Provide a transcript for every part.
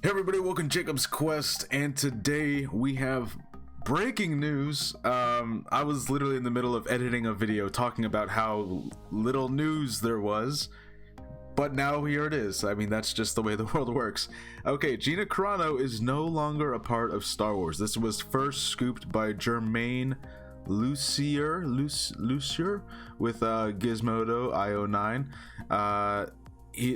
Hey everybody, welcome to Jacob's Quest, and today we have breaking news. I was literally in the middle of editing a video talking about how little news there was, but now here it is. I mean, that's just the way the world works. Okay, Gina Carano is no longer a part of Star Wars. This was first scooped by Jermaine Lucier with Gizmodo IO9.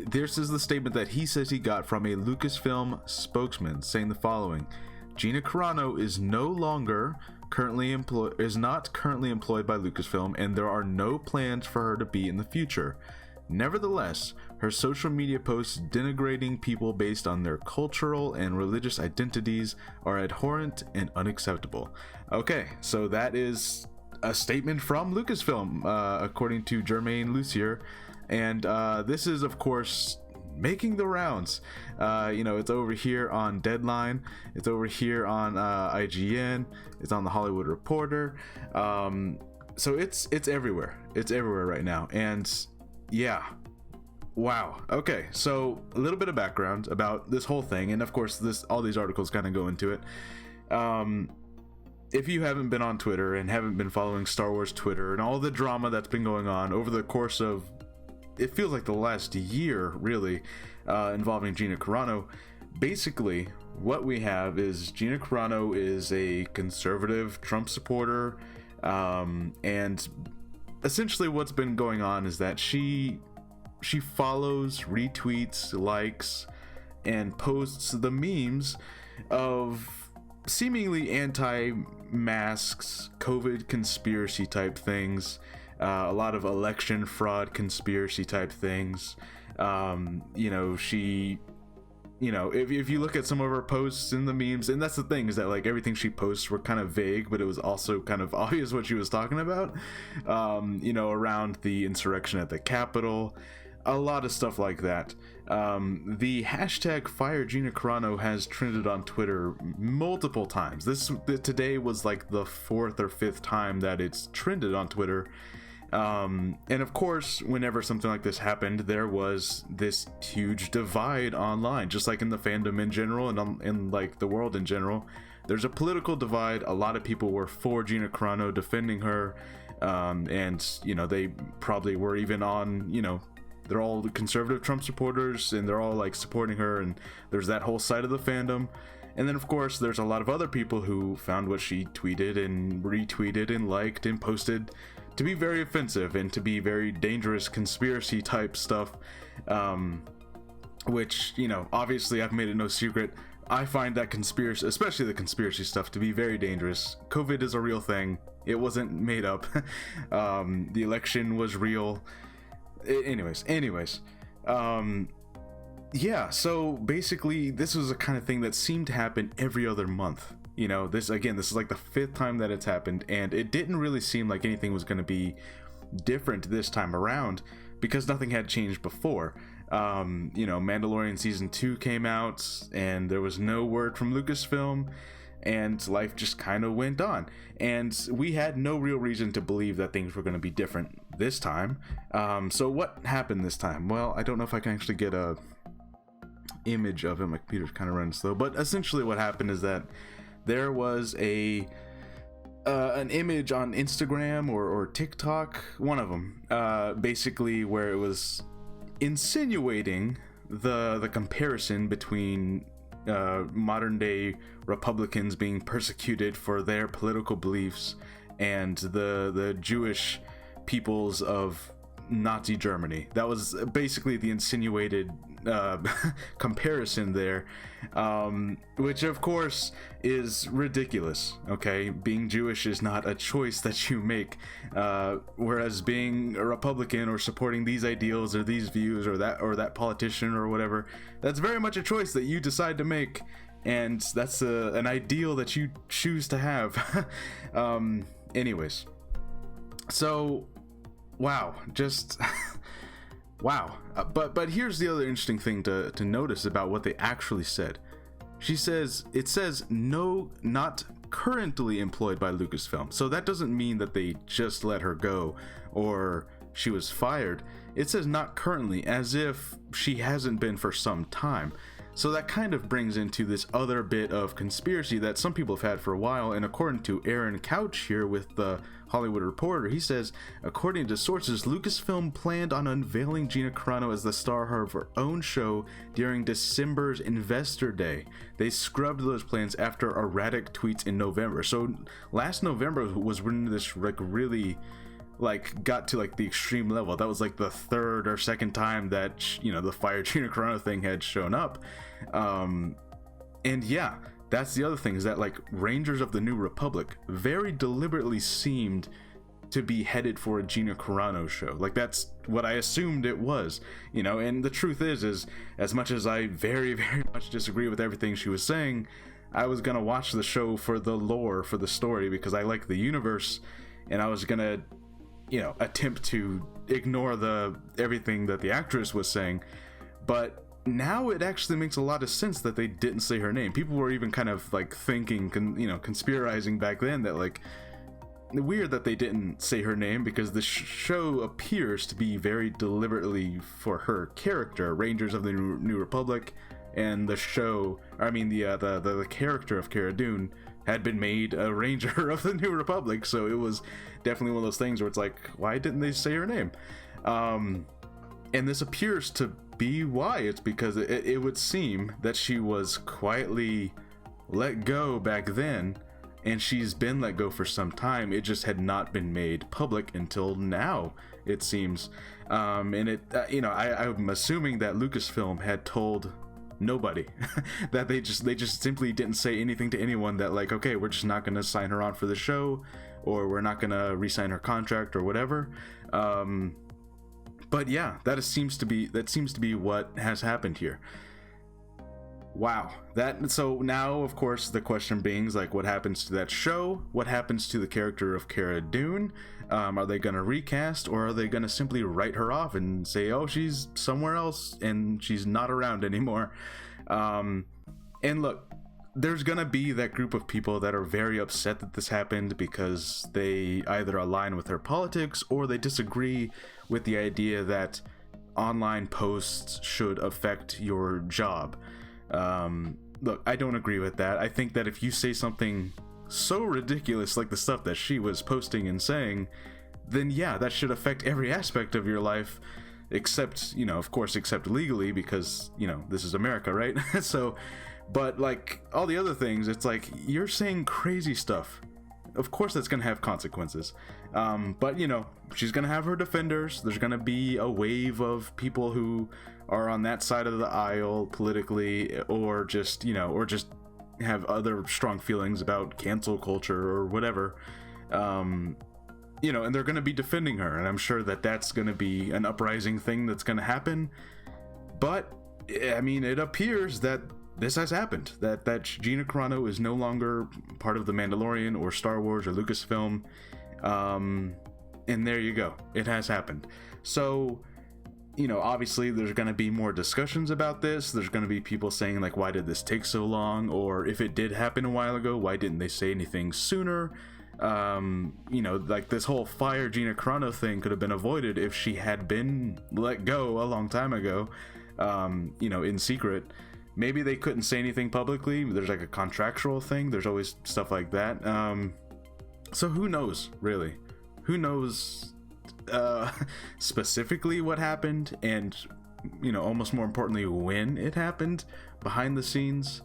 This is the statement that he says he got from a Lucasfilm spokesman, saying the following: Gina Carano is not currently employed by Lucasfilm, and there are no plans for her to be in the future. Nevertheless, her social media posts denigrating people based on their cultural and religious identities are abhorrent and unacceptable. Okay, so that is a statement from Lucasfilm, according to Jermaine Lucier. And this is, of course, making the rounds. It's over here on Deadline. It's over here on IGN. It's on The Hollywood Reporter. So it's everywhere. It's everywhere right now. And yeah, wow. Okay, so a little bit of background about this whole thing, and of course, all these articles kind of go into it. If you haven't been on Twitter and haven't been following Star Wars Twitter and all the drama that's been going on over the course of, it feels like the last year, really, involving Gina Carano. Basically, what we have is Gina Carano is a conservative Trump supporter, and essentially what's been going on is that she follows, retweets, likes, and posts the memes of seemingly anti-masks, COVID conspiracy type things. A lot of election fraud conspiracy type things. If you look at some of her posts in the memes, and that's the thing, is that like everything she posts were kind of vague, but it was also kind of obvious what she was talking about. Around the insurrection at the Capitol, a lot of stuff like that. The hashtag Fire Gina Carano has trended on Twitter multiple times. Today was like the 4th or 5th time that it's trended on Twitter. And of course, whenever something like this happened, there was this huge divide online, just like in the fandom in general and in like the world in general. There's a political divide. A lot of people were for Gina Carano, defending her, and they probably were even on, they're all conservative Trump supporters, and they're all like supporting her, and there's that whole side of the fandom. And then of course there's a lot of other people who found what she tweeted and retweeted and liked and posted to be very offensive and to be very dangerous conspiracy type stuff, which, obviously I've made it no secret, I find that conspiracy, especially the conspiracy stuff, to be very dangerous. COVID is a real thing. It wasn't made up. The election was real. Anyways. Yeah, so basically this was a kind of thing that seemed to happen every other month. This is like the 5th time that it's happened, and it didn't really seem like anything was going to be different this time around because nothing had changed before. Mandalorian season 2 came out, and there was no word from Lucasfilm, and life just kind of went on, and we had no real reason to believe that things were going to be different this time. So what happened this time? Well, I don't know if I can actually get a image of it. My computer's kind of running slow, but essentially what happened is that there was an image on Instagram or TikTok, one of them, basically where it was insinuating the comparison between modern day Republicans being persecuted for their political beliefs and the Jewish peoples of Nazi Germany. That was basically the insinuated comparison there, which of course is ridiculous. Okay, being Jewish is not a choice that you make, whereas being a Republican or supporting these ideals or these views or that politician or whatever, that's very much a choice that you decide to make, and that's an ideal that you choose to have. Anyways, so wow, just wow. But here's the other interesting thing to notice about what they actually said. It says no, not currently employed by Lucasfilm. So that doesn't mean that they just let her go or she was fired. It says not currently, as if she hasn't been for some time. So that kind of brings into this other bit of conspiracy that some people have had for a while, and according to Aaron Couch here with the Hollywood Reporter, he says, according to sources, Lucasfilm planned on unveiling Gina Carano as the star of her own show during December's Investor Day. They scrubbed those plans after erratic tweets in November. So last November was when this really got to the extreme level. That was the third or second time that the Fire Gina Carano thing had shown up. And yeah, that's the other thing, is that Rangers of the New Republic very deliberately seemed to be headed for a Gina Carano show. That's what I assumed it was, and the truth is as much as I very, very much disagree with everything she was saying, I was gonna watch the show for the lore, for the story, because I like the universe, and I was gonna attempt to ignore everything that the actress was saying. But now it actually makes a lot of sense that they didn't say her name. People were even kind of thinking, conspirizing back then that weird that they didn't say her name, because the show appears to be very deliberately for her character, Rangers of the New Republic, and the character of Cara Dune had been made a Ranger of the New Republic. So it was definitely one of those things where it's why didn't they say her name? And this appears to be why. It's because it would seem that she was quietly let go back then, and she's been let go for some time. It just had not been made public until now, it seems. And I'm assuming that Lucasfilm had told nobody that they just simply didn't say anything to anyone, that okay, we're just not going to sign her on for the show, or we're not going to re-sign her contract or whatever. But yeah, that seems to be what has happened here. Wow. So now, of course, the question being what happens to that show? What happens to the character of Cara Dune? Are they going to recast, or are they going to simply write her off and say, oh, she's somewhere else and she's not around anymore? And look, there's going to be that group of people that are very upset that this happened, because they either align with her politics or they disagree with the idea that online posts should affect your job. Look, I don't agree with that. I think that if you say something so ridiculous like the stuff that she was posting and saying, then yeah, that should affect every aspect of your life, except, of course, except legally, because, this is America, right? So, but all the other things, it's you're saying crazy stuff. Of course that's going to have consequences. But, she's going to have her defenders. There's going to be a wave of people who are on that side of the aisle politically, or just have other strong feelings about cancel culture or whatever. And they're going to be defending her. And I'm sure that that's going to be an uprising thing that's going to happen. But, I mean, it appears that this has happened, that Gina Carano is no longer part of the Mandalorian or Star Wars or Lucasfilm, and there you go, it has happened. So, obviously there's going to be more discussions about this. There's going to be people saying why did this take so long, or if it did happen a while ago, why didn't they say anything sooner? This whole Fire Gina Carano thing could have been avoided if she had been let go a long time ago, in secret. Maybe they couldn't say anything publicly. There's a contractual thing. There's always stuff like that. So who knows, really? Who knows specifically what happened, and, almost more importantly, when it happened behind the scenes.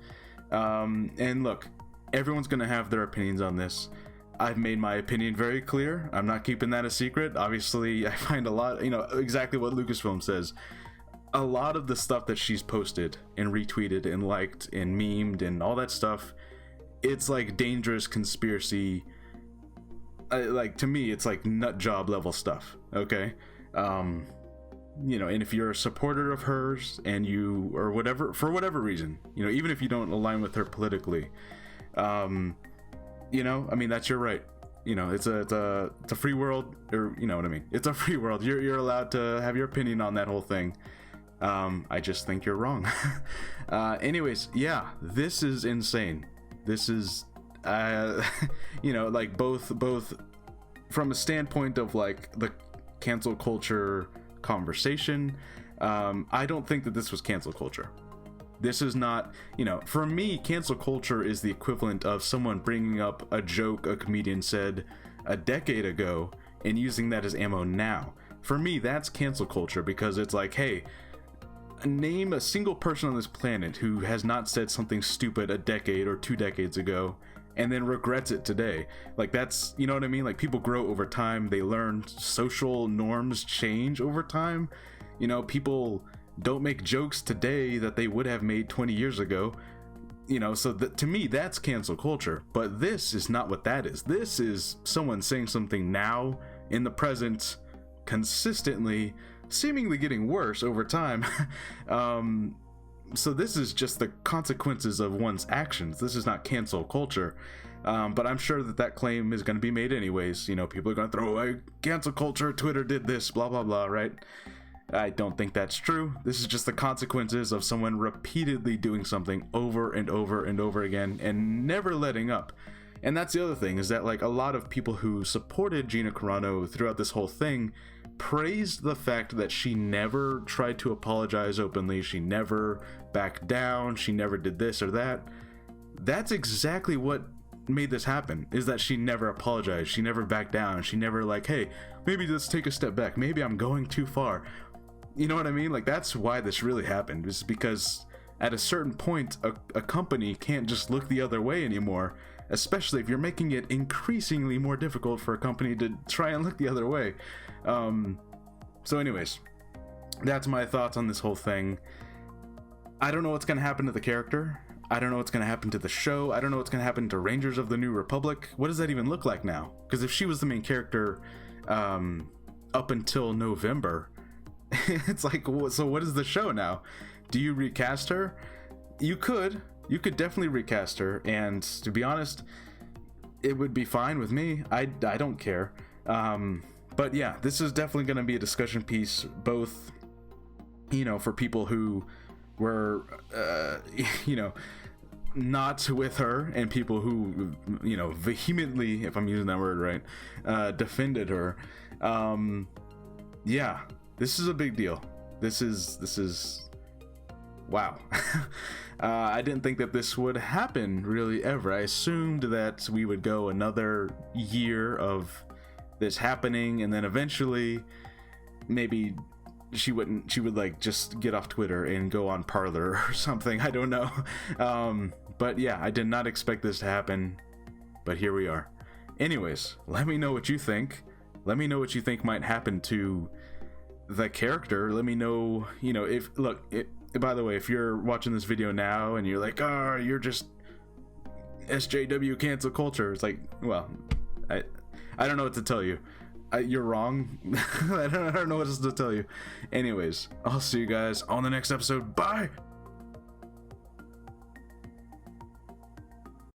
And look, everyone's going to have their opinions on this. I've made my opinion very clear. I'm not keeping that a secret. Obviously, I find a lot, exactly what Lucasfilm says. A lot of the stuff that she's posted and retweeted and liked and memed and all that stuff, it's dangerous conspiracy. To me, it's nut job level stuff. Okay. And if you're a supporter of hers and you, or whatever, for whatever reason, even if you don't align with her politically, I mean, that's your right. It's a free world, or you know what I mean? It's a free world. You're allowed to have your opinion on that whole thing. I just think you're wrong. Anyways, yeah, this is insane. This is, both from a standpoint of the cancel culture conversation. I don't think that this was cancel culture. This is not, for me, cancel culture is the equivalent of someone bringing up a joke a comedian said a decade ago and using that as ammo now. For me, that's cancel culture, because it's like, hey, name a single person on this planet who has not said something stupid a decade or 2 decades ago and then regrets it today. Like, that's, you know what I mean? Like, people grow over time. They learn. Social norms change over time. People don't make jokes today that they would have made 20 years ago. So to me, that's cancel culture. But this is not what that is. This is someone saying something now in the present, consistently, seemingly getting worse over time. So this is just the consequences of one's actions. This is not cancel culture. But I'm sure that claim is going to be made anyways. People are going to throw away cancel culture. Twitter did this, blah, blah, blah, right? I don't think that's true. This is just the consequences of someone repeatedly doing something over and over and over again and never letting up. And that's the other thing, is that, like, a lot of people who supported Gina Carano throughout this whole thing praised the fact that she never tried to apologize openly. She never backed down. She never did this or that. That's exactly what made this happen, is that she never apologized. She never backed down. She never, like, hey, maybe let's take a step back. Maybe I'm going too far. You know what I mean? Like, that's why this really happened, is because at a certain point, a company can't just look the other way anymore, especially if you're making it increasingly more difficult for a company to try and look the other way. So anyways, that's my thoughts on this whole thing. I don't know what's going to happen to the character. I don't know what's going to happen to the show. I don't know what's going to happen to Rangers of the New Republic. What does that even look like now? Because if she was the main character up until November, it's like, so what is the show now? Do you recast her? You could definitely recast her, and to be honest, it would be fine with me. I don't care. But yeah, this is definitely going to be a discussion piece, both, for people who were, not with her, and people who, vehemently, if I'm using that word right, defended her. Yeah, this is a big deal. This is wow. I didn't think that this would happen really ever. I assumed that we would go another year of this happening, and then eventually maybe she would like just get off Twitter and go on Parler or something. I don't know. But yeah, I did not expect this to happen, but here we are. Anyways, let me know what you think. Let me know what you think might happen to the character. Let me know, by the way, if you're watching this video now and you're like, oh, you're just SJW cancel culture, it's like, well, I don't know what to tell you. You're wrong. I don't know what else to tell you. Anyways, I'll see you guys on the next episode. Bye.